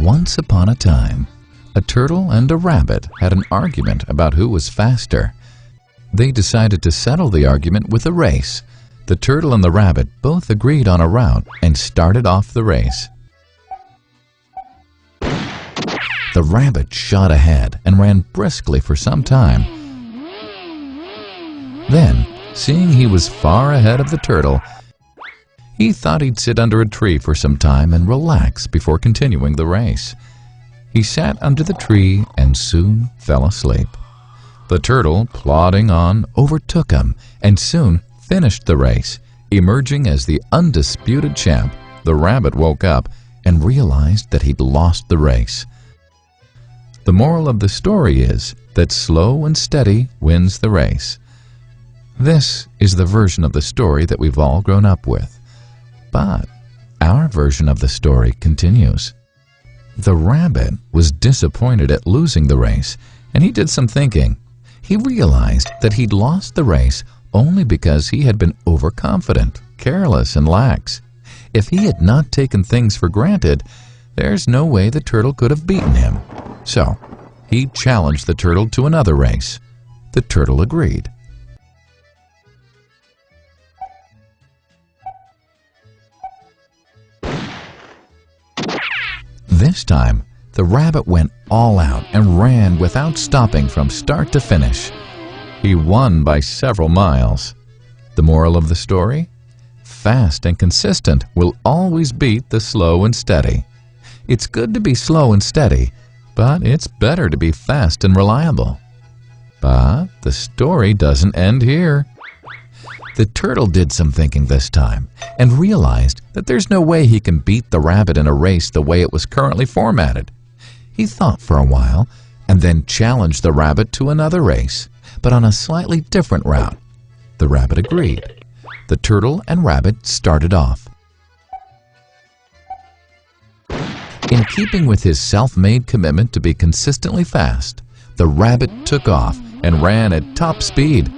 Once upon a time, a turtle and a rabbit had an argument about who was faster. They decided to settle the argument with a race. The turtle and the rabbit both agreed on a route and started off the race. The rabbit shot ahead and ran briskly for some time. Then, seeing he was far ahead of the turtle, he thought he'd sit under a tree for some time and relax before continuing the race. He sat under the tree and soon fell asleep. The turtle, plodding on, overtook him and soon finished the race. Emerging as the undisputed champ, the rabbit woke up and realized that he'd lost the race. The moral of the story is that slow and steady wins the race. This is the version of the story that we've all grown up with. But our version of the story continues. The rabbit was disappointed at losing the race, and he did some thinking. He realized that he'd lost the race only because he had been overconfident, careless, and lax. If he had not taken things for granted, there's no way the turtle could have beaten him. So, he challenged the turtle to another race. The turtle agreed. This time, the rabbit went all out and ran without stopping from start to finish. He won by several miles. The moral of the story? Fast and consistent will always beat the slow and steady. It's good to be slow and steady, but it's better to be fast and reliable. But the story doesn't end here. The turtle did some thinking this time and realized that there's no way he can beat the rabbit in a race the way it was currently formatted. He thought for a while and then challenged the rabbit to another race, but on a slightly different route. The rabbit agreed. The turtle and rabbit started off. In keeping with his self-made commitment to be consistently fast, the rabbit took off and ran at top speed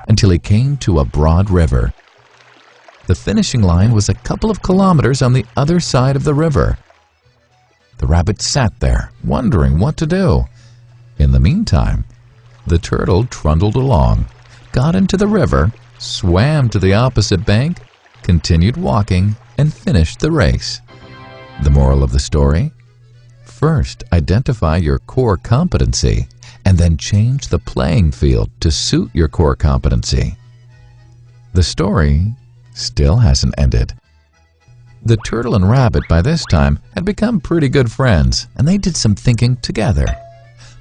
until he came to a broad river. The finishing line was a couple of kilometers on the other side of the river. The rabbit sat there, wondering what to do. In the meantime, the turtle trundled along, got into the river, swam to the opposite bank, continued walking, and finished the race. The moral of the story? First, identify your core competency, and then change the playing field to suit your core competency. The story still hasn't ended. The turtle and rabbit by this time had become pretty good friends, and they did some thinking together.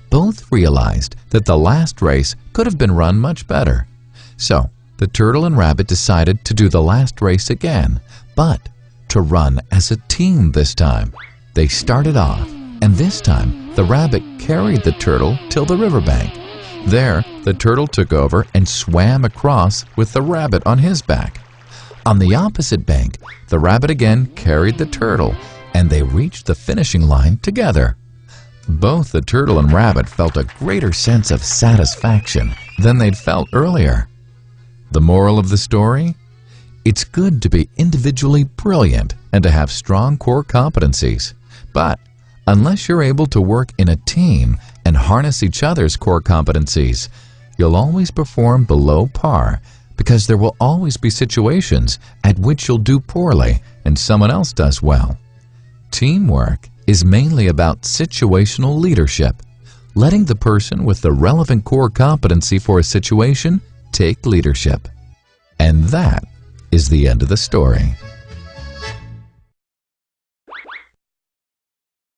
Both realized that the last race could have been run much better. So, the turtle and rabbit decided to do the last race again, but to run as a team this time. They started off, and this time the rabbit carried the turtle till the riverbank. There, the turtle took over and swam across with the rabbit on his back. On the opposite bank, the rabbit again carried the turtle, and they reached the finishing line together. Both the turtle and rabbit felt a greater sense of satisfaction than they'd felt earlier. The moral of the story? It's good to be individually brilliant and to have strong core competencies, but unless you're able to work in a team and harness each other's core competencies, you'll always perform below par, because there will always be situations at which you'll do poorly and someone else does well. Teamwork is mainly about situational leadership, letting the person with the relevant core competency for a situation take leadership. And that is the end of the story.